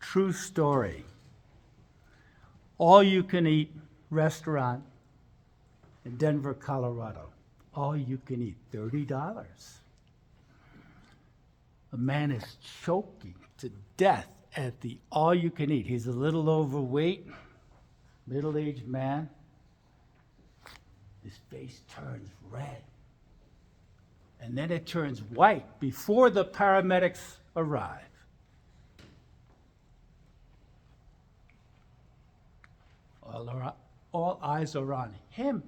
true story. All-you-can-eat restaurant in Denver, Colorado. All-you-can-eat, $30. A man is choking to death at the all-you-can-eat. He's a little overweight, middle-aged man. His face turns red. And then it turns white before the paramedics arrive. All eyes are on him.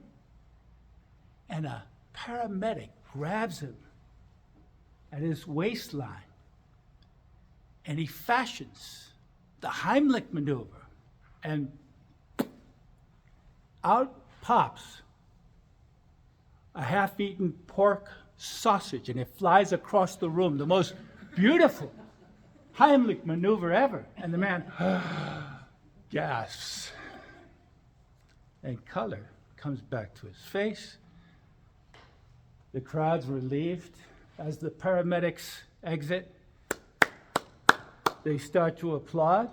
And a paramedic grabs him at his waistline, and he fashions the Heimlich maneuver, and out pops a half-eaten pork sausage, and it flies across the room, the most beautiful Heimlich maneuver ever. And the man gasps, and color comes back to his face. The crowd's relieved. As the paramedics exit, they start to applaud,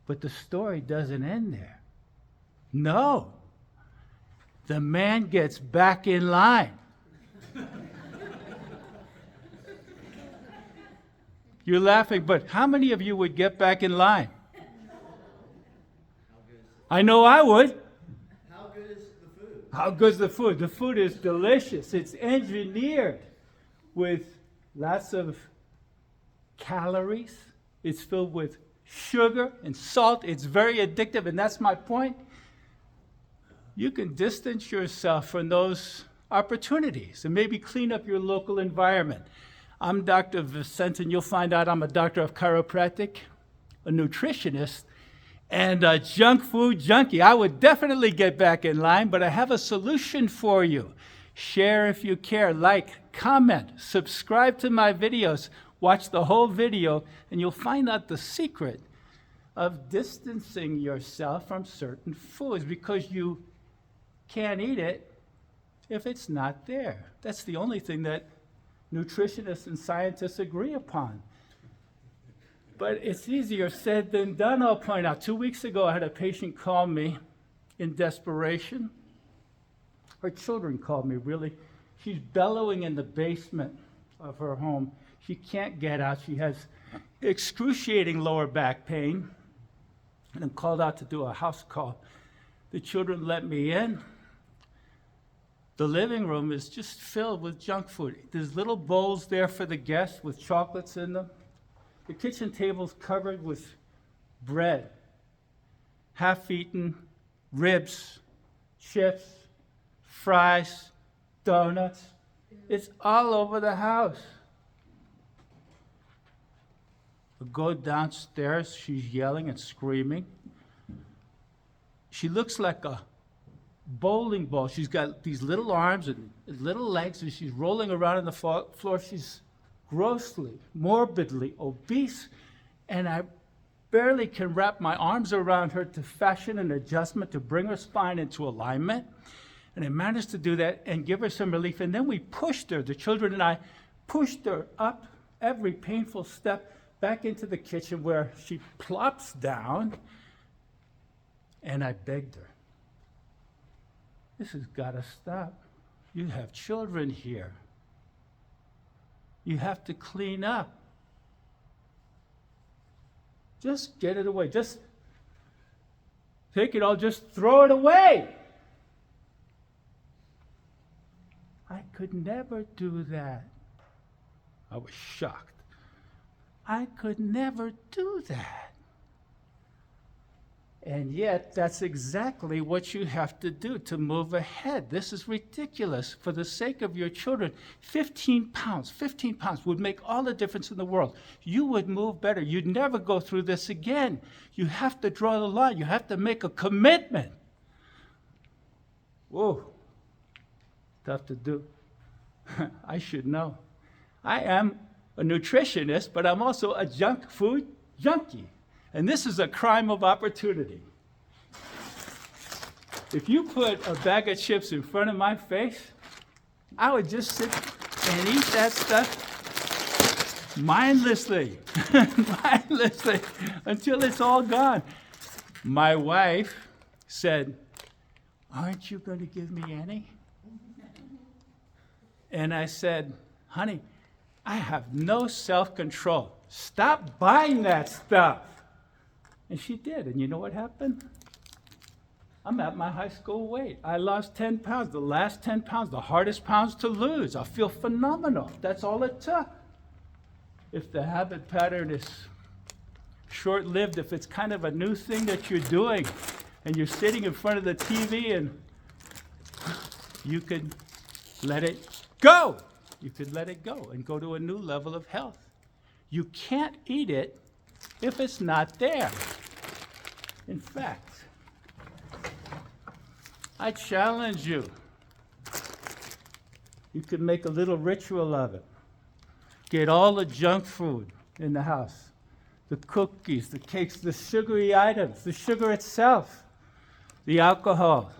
but the story doesn't end there. No, the man gets back in line. You're laughing, but how many of you would get back in line? I know I would. How good is the food? How good's the food? The food is delicious. It's engineered with lots of calories. It's filled with sugar and salt. It's very addictive, and that's my point. You can distance yourself from those opportunities and maybe clean up your local environment. I'm Dr. Vicente, and you'll find out I'm a doctor of chiropractic, a nutritionist, and a junk food junkie. I would definitely get back in line, but I have a solution for you. Share if you care, like, comment, subscribe to my videos, watch the whole video, and you'll find out the secret of distancing yourself from certain foods, because you can't eat it if it's not there. That's the only thing that nutritionists and scientists agree upon. But it's easier said than done, I'll point out. 2 weeks ago, I had a patient call me in desperation. Her children called me, really. She's bellowing in the basement of her home. She can't get out. She has excruciating lower back pain. And I'm called out to do a house call. The children let me in. The living room is just filled with junk food. There's little bowls there for the guests with chocolates in them. The kitchen table's covered with bread, half-eaten ribs, chips, fries, donuts. It's all over the house. I go downstairs, she's yelling and screaming. She looks like a bowling ball. She's got these little arms and little legs, and she's rolling around on the floor. She's grossly, morbidly obese, and I barely can wrap my arms around her to fashion an adjustment to bring her spine into alignment. And I managed to do that and give her some relief. And then we pushed her, the children and I pushed her up every painful step back into the kitchen, where she plops down, and I begged her, this has got to stop. You have children here. You have to clean up. Just get it away. Just take it all, just throw it away. I could never do that. I was shocked. I could never do that. And yet, that's exactly what you have to do to move ahead. This is ridiculous. For the sake of your children, 15 pounds would make all the difference in the world. You would move better. You'd never go through this again. You have to draw the line. You have to make a commitment. Whoa, tough to do. I should know. I am a nutritionist, but I'm also a junk food junkie. And this is a crime of opportunity. If you put a bag of chips in front of my face, I would just sit and eat that stuff mindlessly, mindlessly, until it's all gone. My wife said, "Aren't you going to give me any?" And I said, "Honey, I have no self-control. Stop buying that stuff." And she did. And you know what happened? I'm at my high school weight. I lost 10 pounds. The last 10 pounds, the hardest pounds to lose. I feel phenomenal. That's all it took. If the habit pattern is short-lived, if it's kind of a new thing that you're doing, and you're sitting in front of the TV, and you could let it go. You could let it go and go to a new level of health. You can't eat it if it's not there. In fact, I challenge you. You could make a little ritual of it. Get all the junk food in the house, the cookies, the cakes, the sugary items, the sugar itself, the alcohol.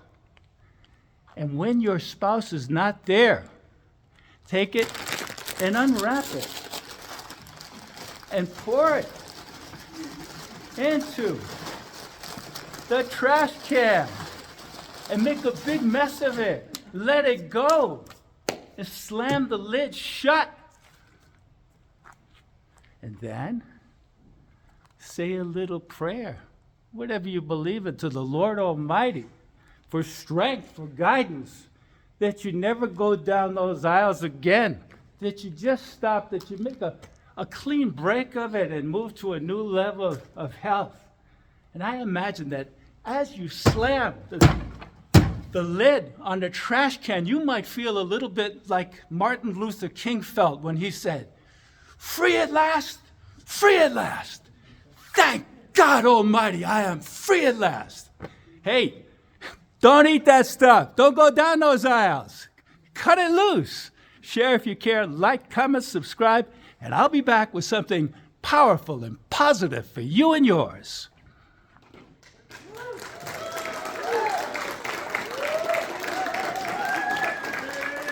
And when your spouse is not there, take it and unwrap it and pour it into the trash can and make a big mess of it. Let it go and slam the lid shut. And then say a little prayer, whatever you believe in, to the Lord Almighty for strength, for guidance, that you never go down those aisles again, that you just stop, that you make a clean break of it and move to a new level of health. And I imagine that as you slam the lid on the trash can, you might feel a little bit like Martin Luther King felt when he said, "Free at last, free at last. Thank God Almighty, I am free at last." Hey, don't eat that stuff. Don't go down those aisles. Cut it loose. Share if you care. Like, comment, subscribe, and I'll be back with something powerful and positive for you and yours.